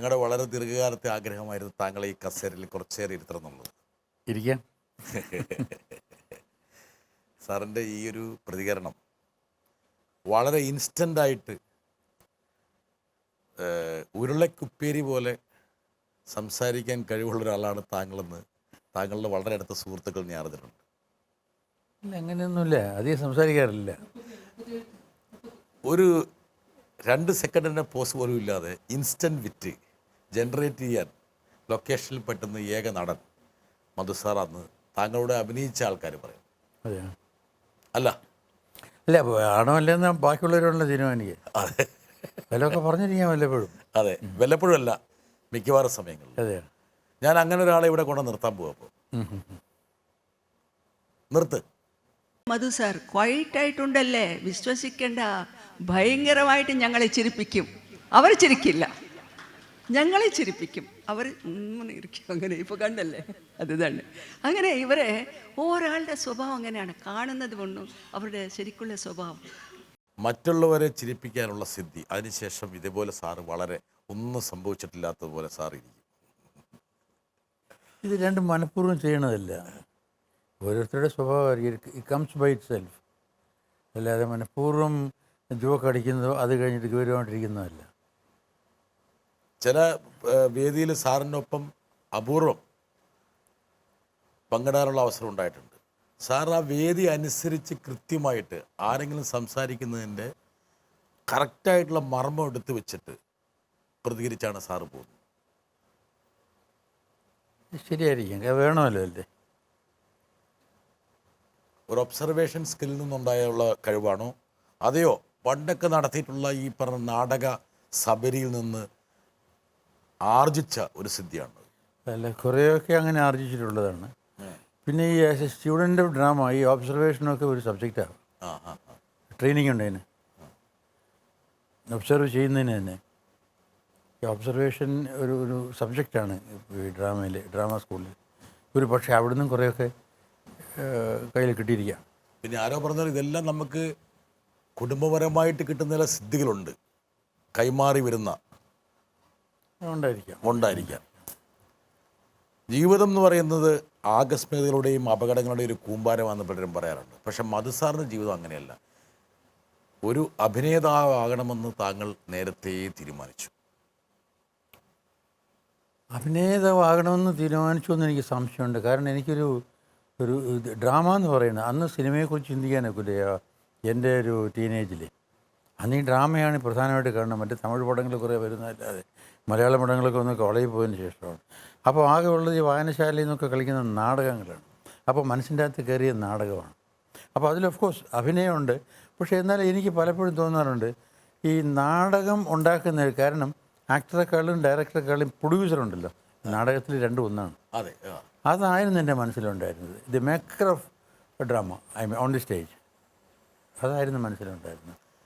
ഞങ്ങളുടെ വളരെ ദീർഘകാലത്തെ ആഗ്രഹമായിരുന്നു താങ്കളെ ഈ കസേരയിൽ കുറച്ചേറെ ഇരുത്തണം എന്നുള്ളത്. ഇരിക്കാം. സാറിൻ്റെ ഈ ഒരു പ്രതികരണം വളരെ ഇൻസ്റ്റൻ്റായിട്ട് ഉരുളക്കുപ്പേരി പോലെ സംസാരിക്കാൻ കഴിവുള്ള ഒരാളാണ് താങ്കളെന്ന് താങ്കളുടെ വളരെ അടുത്ത സുഹൃത്തുക്കൾ ഞാൻ അറിഞ്ഞിട്ടുണ്ട്. ഇല്ല, അങ്ങനെയൊന്നുമില്ല, അധികം സംസാരിക്കാറില്ല. ഒരു 2 സെക്കൻഡിൻ്റെ പോസ് പോലും ഇല്ലാതെ ഇൻസ്റ്റൻറ്റ് വിറ്റ് ജനറേറ്റ് ചെയ്യാൻ ലൊക്കേഷനിൽ പെട്ടുന്ന ഏക നടൻ മധുസാർ അന്ന് താങ്കളോട് അഭിനയിച്ച ആൾക്കാർ പറയും. അതെയോ? അല്ല അല്ല, ആണോ അല്ലെന്ന് ബാക്കിയുള്ളവരോടുള്ള തീരുമാനിക്കുക. അതെ വിലയൊക്കെ പറഞ്ഞിരിക്കാം വല്ലപ്പോഴും. അതെ, വല്ലപ്പോഴും അല്ല, മിക്കവാറും സമയങ്ങളിൽ. അതെയോ? ഞാൻ അങ്ങനെ ഒരാളെ ഇവിടെ കൊണ്ട് നിർത്താൻ പോവാ. അപ്പോൾ നിർത്ത്. മധു സാർ ക്വൈറ്റായിട്ടുണ്ടല്ലേ, വിശ്വസിക്കേണ്ട. ഭയങ്കരമായിട്ട് ഞങ്ങളെ ചിരിപ്പിക്കും. അവർ ചിരിക്കില്ല, ഞങ്ങളെ ചിരിപ്പിക്കും. അവർ ഇങ്ങനെ ഇരിക്കും. അങ്ങനെ ഇപ്പോൾ കണ്ടല്ലേ, അത് തന്നെ. അങ്ങനെ ഇവരെ ഒരാളുടെ സ്വഭാവം അങ്ങനെയാണ്, കാണുന്നത് കൊണ്ടും അവരുടെ ശരിക്കുള്ള സ്വഭാവം. മറ്റുള്ളവരെ ചിരിപ്പിക്കാനുള്ള സിദ്ധി. അതിനുശേഷം ഇതേപോലെ സാറ് വളരെ ഒന്നും സംഭവിച്ചിട്ടില്ലാത്തതുപോലെ സാർ ഇരിക്കും. ഇത് രണ്ടും മനഃപൂർവ്വം ചെയ്യണതല്ല, ഓരോരുത്തരുടെ സ്വഭാവമായിരിക്കും. It comes by itself. അല്ലാതെ മനഃപൂർവ്വം ജോക്ക് അടിക്കുന്നതോ അത് കഴിഞ്ഞിട്ട് ഗൗരവമായിട്ടിരിക്കുന്നതല്ല. ചില വേദിയിൽ സാറിനൊപ്പം അപൂർവം പങ്കിടാനുള്ള അവസരം ഉണ്ടായിട്ടുണ്ട്. സാർ ആ വേദി അനുസരിച്ച് കൃത്യമായിട്ട് ആരെങ്കിലും സംസാരിക്കുന്നതിൻ്റെ കറക്റ്റായിട്ടുള്ള മർമ്മം എടുത്ത് വെച്ചിട്ട് പ്രതികരിച്ചാണ് സാറ് പോകുന്നത്. ശരിയായിരിക്കും, വേണമല്ലോ അല്ലേ. ഒരു ഒബ്സർവേഷൻ സ്കില്ലിൽ നിന്നുണ്ടായുള്ള കഴിവാണോ അതെയോ പണ്ടൊക്കെ നടത്തിയിട്ടുള്ള ഈ പറഞ്ഞ നാടക സബരിയിൽ നിന്ന് ആർജിച്ച ഒരു സിദ്ധിയാണ്? അല്ല, കുറേയൊക്കെ അങ്ങനെ ആർജിച്ചിട്ടുള്ളതാണ്. പിന്നെ ഈ as A student of drama ഈ ഒബ്സർവേഷനൊക്കെ ഒരു സബ്ജക്റ്റാണ്. ട്രെയിനിങ് ഉണ്ട് അതിന്, ഒബ്സർവ് ചെയ്യുന്നതിന് തന്നെ. ഈ ഒബ്സർവേഷൻ ഒരു സബ്ജക്റ്റാണ് ഈ ഡ്രാമ സ്കൂളിൽ. ഒരു പക്ഷേ അവിടെ നിന്നും കുറേയൊക്കെ കയ്യിൽ കിട്ടിയിരിക്കാം. പിന്നെ ആരോ പറഞ്ഞാൽ ഇതെല്ലാം നമുക്ക് കുടുംബപരമായിട്ട് കിട്ടുന്ന ചില സിദ്ധികളുണ്ട്, കൈമാറി വരുന്ന ഉണ്ടായിരിക്കാം. ജീവിതം എന്ന് പറയുന്നത് ആകസ്മികതകളുടെയും അപകടങ്ങളുടെയും ഒരു കൂമ്പാരമാണെന്ന് പലരും പറയാറുണ്ട്. പക്ഷെ മധുസാറിൻ്റെ ജീവിതം അങ്ങനെയല്ല. ഒരു അഭിനേതാവാകണമെന്ന് താങ്കൾ നേരത്തെ തീരുമാനിച്ചു. അഭിനേതാവാകണമെന്ന് തീരുമാനിച്ചു എന്ന് എനിക്ക് സംശയമുണ്ട്. കാരണം എനിക്കൊരു ഡ്രാമ എന്ന് പറയുന്നത് അന്ന് സിനിമയെക്കുറിച്ച് ചിന്തിക്കാനൊക്കില്ല. എൻ്റെ ഒരു ടീനേജിൽ അന്ന് ഈ ഡ്രാമയാണ് പ്രധാനമായിട്ട് കാണുന്നത്. മറ്റേ തമിഴ് പടങ്ങൾ കുറേ വരുന്നതല്ലാതെ മലയാളം പടങ്ങളൊക്കെ ഒന്ന് കോളേജിൽ പോയതിന് ശേഷമാണ്. അപ്പോൾ ആകെ ഉള്ളത് ഈ വായനശാലയിൽ നിന്നൊക്കെ കളിക്കുന്ന നാടകങ്ങളാണ്. അപ്പോൾ മനസ്സിൻ്റെ അകത്ത് കയറിയ നാടകമാണ്. അപ്പോൾ അതിൽ ഓഫ് കോഴ്സ് അഭിനയമുണ്ട്. പക്ഷേ എന്നാലും എനിക്ക് പലപ്പോഴും തോന്നാറുണ്ട് ഈ നാടകം ഉണ്ടാക്കുന്ന കാരണം ആക്ടറെക്കാളും ഡയറക്ടറെക്കാളും പ്രൊഡ്യൂസറുണ്ടല്ലോ, നാടകത്തിൽ രണ്ടും ഒന്നാണ്. അതെ, അതായിരുന്നു എൻ്റെ മനസ്സിലുണ്ടായിരുന്നത്. The maker of drama I mean on the stage, അതായിരുന്നു മനസ്സിലുണ്ടായിരുന്നത്.